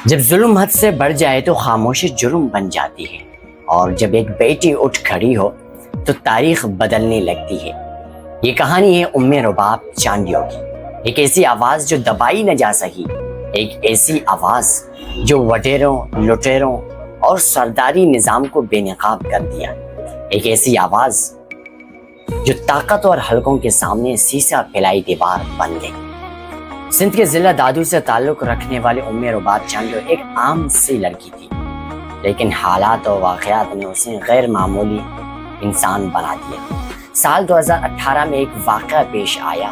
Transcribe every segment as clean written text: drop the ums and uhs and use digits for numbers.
جب ظلم حد سے بڑھ جائے تو خاموشی جرم بن جاتی ہے، اور جب ایک بیٹی اٹھ کھڑی ہو تو تاریخ بدلنے لگتی ہے۔ یہ کہانی ہے ام رباب چانڈیو کی، ایک ایسی آواز جو دبائی نہ جا سکی، ایک ایسی آواز جو وڈیروں، لٹیروں اور سرداری نظام کو بے نقاب کر دیا، ایک ایسی آواز جو طاقت اور حلقوں کے سامنے سیسا پھیلائی دیوار بن گئی۔ سندھ کے ضلع دادو سے تعلق رکھنے والے ام رباب چانڈیو ایک عام سی لڑکی تھی، لیکن حالات اور واقعات نے اسے غیر معمولی انسان بنا دیا۔ سال 2018 میں ایک واقعہ پیش آیا۔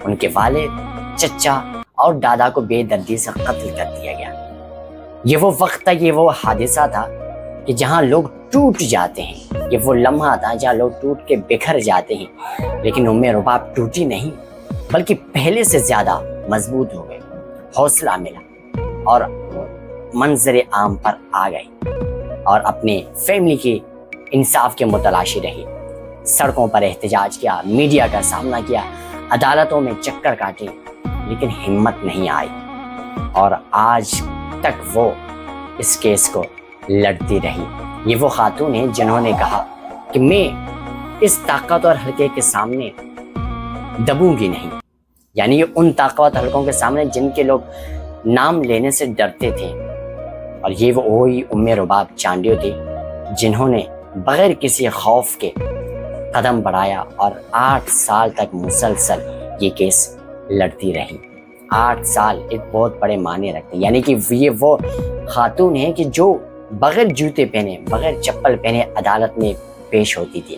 ان کے والد، چچا اور دادا کو بے دردی سے قتل کر دیا گیا۔ یہ وہ وقت تھا، یہ وہ حادثہ تھا کہ جہاں لوگ ٹوٹ جاتے ہیں، یہ وہ لمحہ تھا جہاں لوگ ٹوٹ کے بکھر جاتے ہیں، لیکن ام رباب ٹوٹی نہیں، بلکہ پہلے سے زیادہ مضبوط ہو گئے، حوصلہ ملا اور منظر عام پر آ گئی اور اپنے فیملی کی انصاف کے متلاشی رہی۔ سڑکوں پر احتجاج کیا، میڈیا کا سامنا کیا، عدالتوں میں چکر کاٹے، لیکن ہمت نہیں آئی، اور آج تک وہ اس کیس کو لڑتی رہی۔ یہ وہ خاتون ہیں جنہوں نے کہا کہ میں اس طاقت اور حلقے کے سامنے دبوں گی نہیں، یعنی ان طاقت حلقوں کے سامنے جن کے لوگ نام لینے سے ڈرتے تھے، اور یہ وہی ام رباب چانڈیو تھی جنہوں نے بغیر کسی خوف کے قدم بڑھایا اور 8 سال تک مسلسل یہ کیس لڑتی رہی۔ 8 سال ایک بہت بڑے معنی رکھتے ہیں، یعنی کہ یہ وہ خاتون ہیں کہ جو بغیر جوتے پہنے، بغیر چپل پہنے عدالت میں پیش ہوتی تھی۔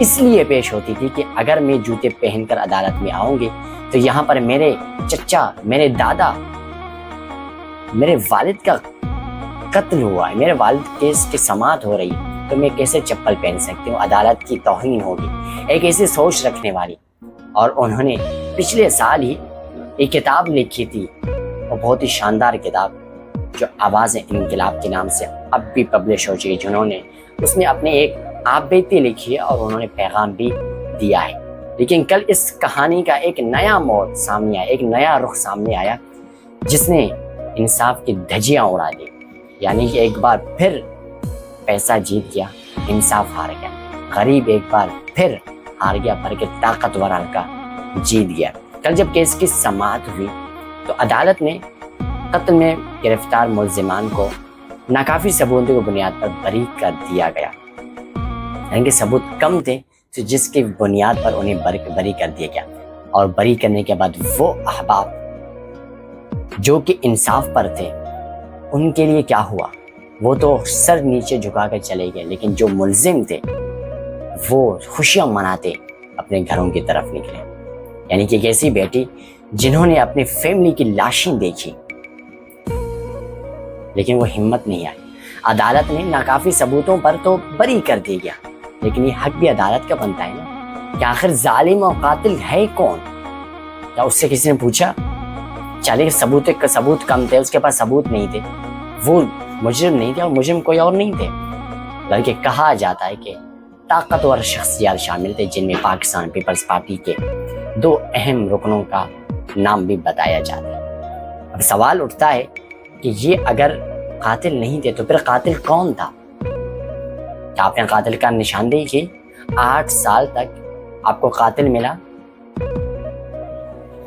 اس لیے پیش ہوتی تھی کہ اگر میں جوتے پہن کر عدالت میں آؤں گی تو یہاں پر میرے چچا، میرے دادا، میرے والد کا قتل ہوا ہے، میرے والد کیس کی سماعت ہو رہی ہے، تو میں کیسے چپل پہن سکتی ہوں، عدالت کی توہین ہوگی، ایک ایسی سوچ رکھنے والی۔ اور انہوں نے پچھلے سال ہی ایک کتاب لکھی تھی، اور بہت ہی شاندار کتاب جو آواز انقلاب کے نام سے اب بھی پبلش ہو چکی، جنہوں نے اس میں اپنے ایک آپ بیتی لکھی ہے اور انہوں نے پیغام بھی دیا ہے۔ لیکن کل اس کہانی کا ایک نیا موڑ سامنے آیا، ایک نیا رخ سامنے آیا جس نے انصاف کی دھجیاں اڑا دی، یعنی کہ ایک بار پھر پیسہ جیت گیا، انصاف ہار گیا، غریب ایک بار پھر ہار گیا، بلکہ طاقتور حلقہ جیت گیا۔ کل جب کیس کی سماعت ہوئی تو عدالت نے قتل میں گرفتار ملزمان کو ناکافی ثبوتوں کی بنیاد پر بری کر دیا گیا، یعنی کہ ثبوت کم تھے تو جس کی بنیاد پر انہیں بری کر دیا گیا۔ اور بری کرنے کے بعد وہ احباب جو کہ انصاف پر تھے ان کے لیے کیا ہوا؟ وہ تو سر نیچے جھکا کر چلے گئے، لیکن جو ملزم تھے وہ خوشیاں مناتے اپنے گھروں کی طرف نکلے۔ یعنی کہ ایک ایسی بیٹی جنہوں نے اپنی فیملی کی لاشیں دیکھی لیکن وہ ہمت نہیں آئی۔ عدالت نے ناکافی ثبوتوں پر تو بری کر دیا گیا، لیکن یہ حق بھی عدالت کا بنتا ہے نا کہ آخر ظالم اور قاتل ہے کون؟ کیا اس سے کسی نے پوچھا؟ چلے ثبوت کم تھے، اس کے پاس ثبوت نہیں تھے، وہ مجرم نہیں تھے اور مجرم کوئی اور نہیں تھے، بلکہ کہا جاتا ہے کہ طاقتور شخصیات شامل تھے، جن میں پاکستان پیپلز پارٹی کے 2 اہم رکنوں کا نام بھی بتایا جاتا ہے۔ اب سوال اٹھتا ہے کہ یہ اگر قاتل نہیں تھے تو پھر قاتل کون تھا؟ کیا آپ نے قاتل کا نشاندہی کی؟ 8 سال تک آپ کو قاتل ملا،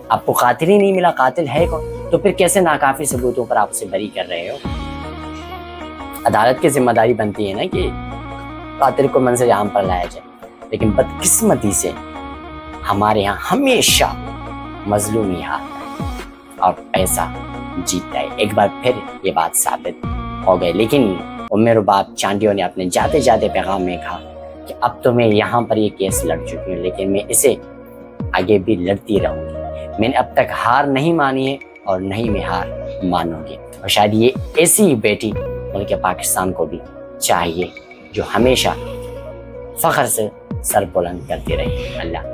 آپ کو قاتل ہی نہیں ملا، قاتل ہے کون؟ تو پھر کیسے ناکافی ثبوتوں پر آپ اسے بری کر رہے ہو؟ عدالت کی ذمہ داری بنتی ہے نا کہ قاتل کو منظر عام پر لایا جائے، لیکن بدقسمتی سے ہمارے یہاں ہمیشہ مظلوم ہی ہارتا ہے اور پیسہ جیتتا ہے۔ ایک بار پھر یہ بات ثابت ہو گئی، لیکن ام رباب چانڈیو نے اپنے جاتے جاتے پیغام میں کہا کہ اب تو میں یہاں پر یہ کیس لڑ چکی ہوں، لیکن میں اسے آگے بھی لڑتی رہوں گی۔ میں نے اب تک ہار نہیں مانی ہے اور نہیں میں ہار مانوں گی، اور شاید یہ ایسی بیٹی ملک پاکستان کو بھی چاہیے جو ہمیشہ فخر سے سر بلند کرتی رہے۔ اللہ